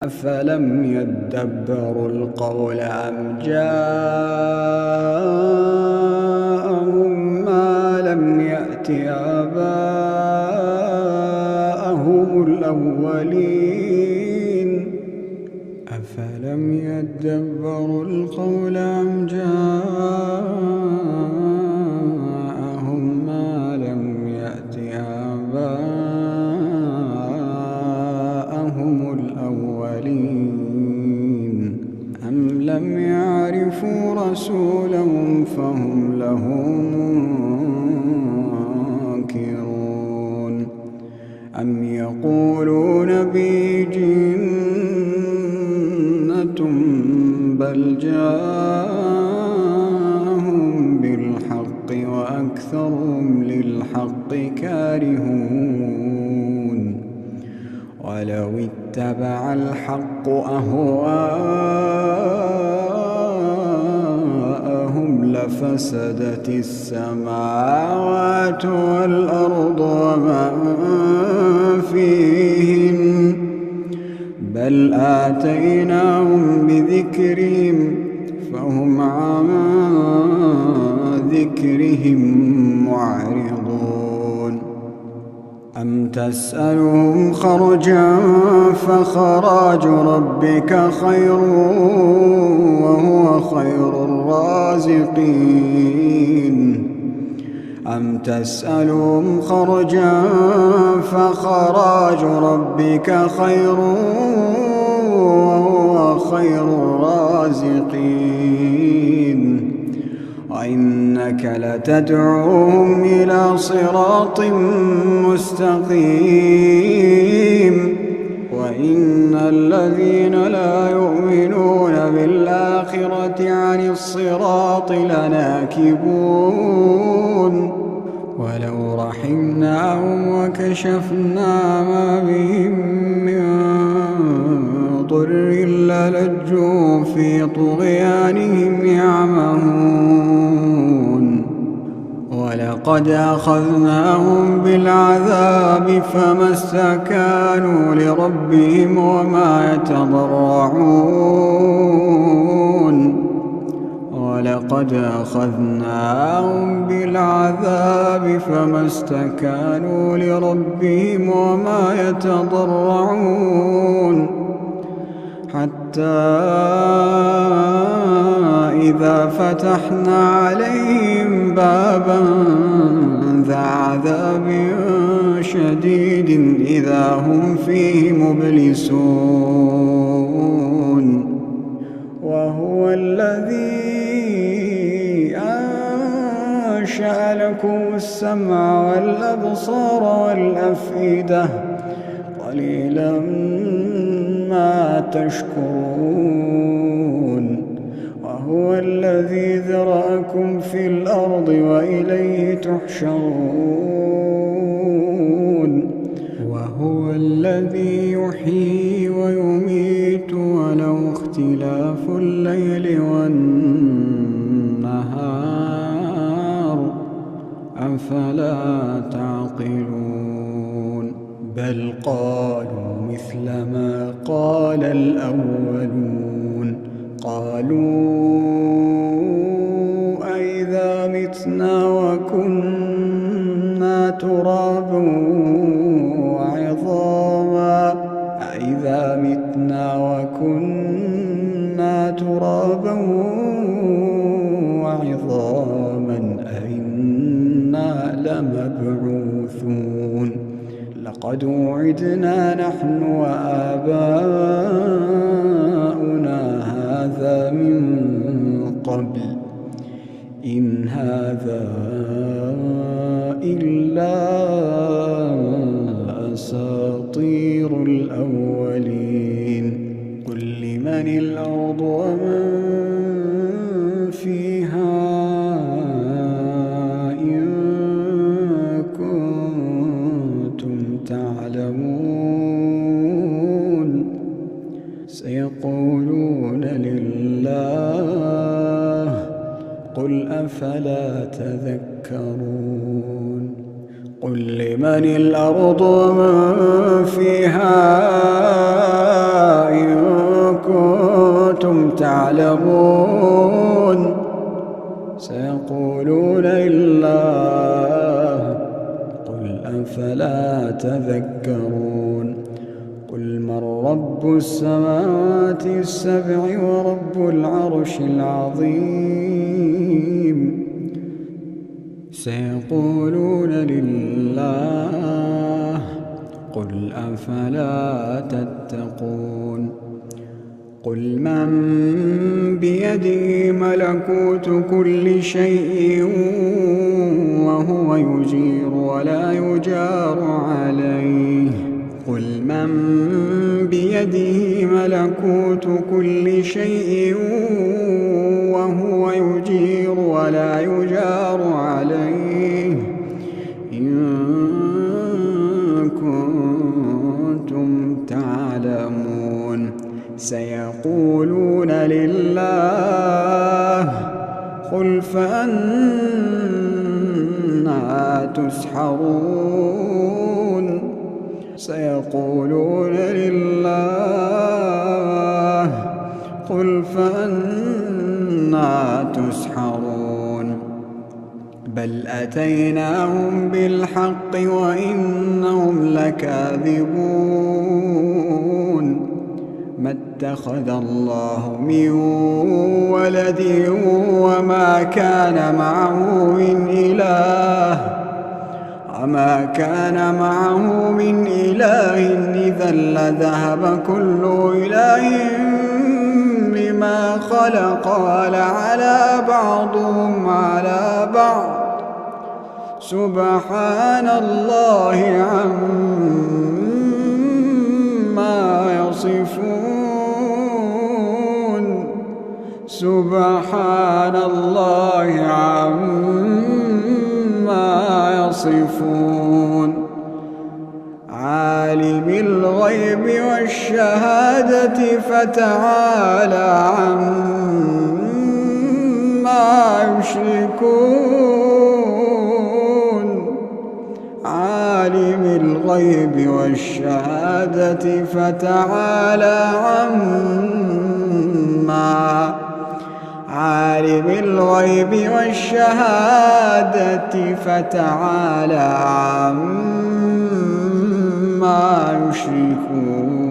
أفلم يدبروا القول أم جاءهم ما لم يأت آباءهم الأولين أفلم يدبروا القول أم جاءهم ما لم يأت آباءهم الأولين أم لم يعرفوا رسولهم فهم له منكرون أم يقولون به جنة بل جاءهم بالحق وأكثرهم للحق كارهون ولو اتبع الحق أهواءهم لفسدت السماوات والأرض وما فيهن بل آتيناهم بذكرهم فهم عن ذكرهم معرضون أم تسألهم خرجا فخراج ربك خير وهو خير الرازقين أم تسألهم خرجا فخراج ربك خير وهو خير الرازقين وإنك لتدعوهم إلى صراط مستقيم وإن الذين لا يؤمنون بالآخرة عن الصراط لناكبون ولو رحمناهم وكشفنا ما بهم من ضر للجوا في طغيانهم يعمهون ولقد أخذناهم بالعذاب فما استكانوا لربهم وما يتضرعون ولقد أخذناهم بالعذاب فما استكانوا لربهم وما يتضرعون حتى إذا فتحنا عليهم بابا ذا عذاب شديد إذا هم فيه مبلسون وهو الذي أنشأ لكم السمع والأبصار والأفئدة قليلا ما تشكرون وهو الذي ذرأكم في الأرض وإليه تحشرون وهو الذي يحيي ويميت وله اختلاف الليل والنهار أفلا تعقلون بل قالوا مثل ما قال الأولون قالوا أئذا متنا وكنا ترابا وعظاما أئذا متنا وكنا ترابا وعظاما أئنا لمبعوثون لقد وعدنا نحن وآباؤنا هذا من قبل إن هذا إلا أساطير الأولين قل لمن الأرض ومن فيها إن كنتم تعلمون سيقولون لله قل أفلا تذكرون قل لمن الأرض ومن فيها إن تذكرون قل من رب السماوات السبع ورب العرش العظيم سيقولون لله قل أفلا تتقون قل من بيده ملكوت كل شيء وهو يجير ولا يجار عليه قل من بيده ملكوت كل شيء وهو يجير ولا يجار عليه إن كنتم تعلمون سيقولون لله قل فأنى تسحرون سيقولون لله قل فأنى تسحرون بل أتيناهم بالحق وإنهم لكاذبون ما اتخذ الله من ولد وما كان معه من إله إذا لذهب كل إله بما خلق ولعلى بعضهم على بعض سبحان الله عما يصفون سبحان الله عما يصفون عالم الغيب والشهادة فتعالى عما يشركون عالم الغيب والشهادة فتعالى عما يشركون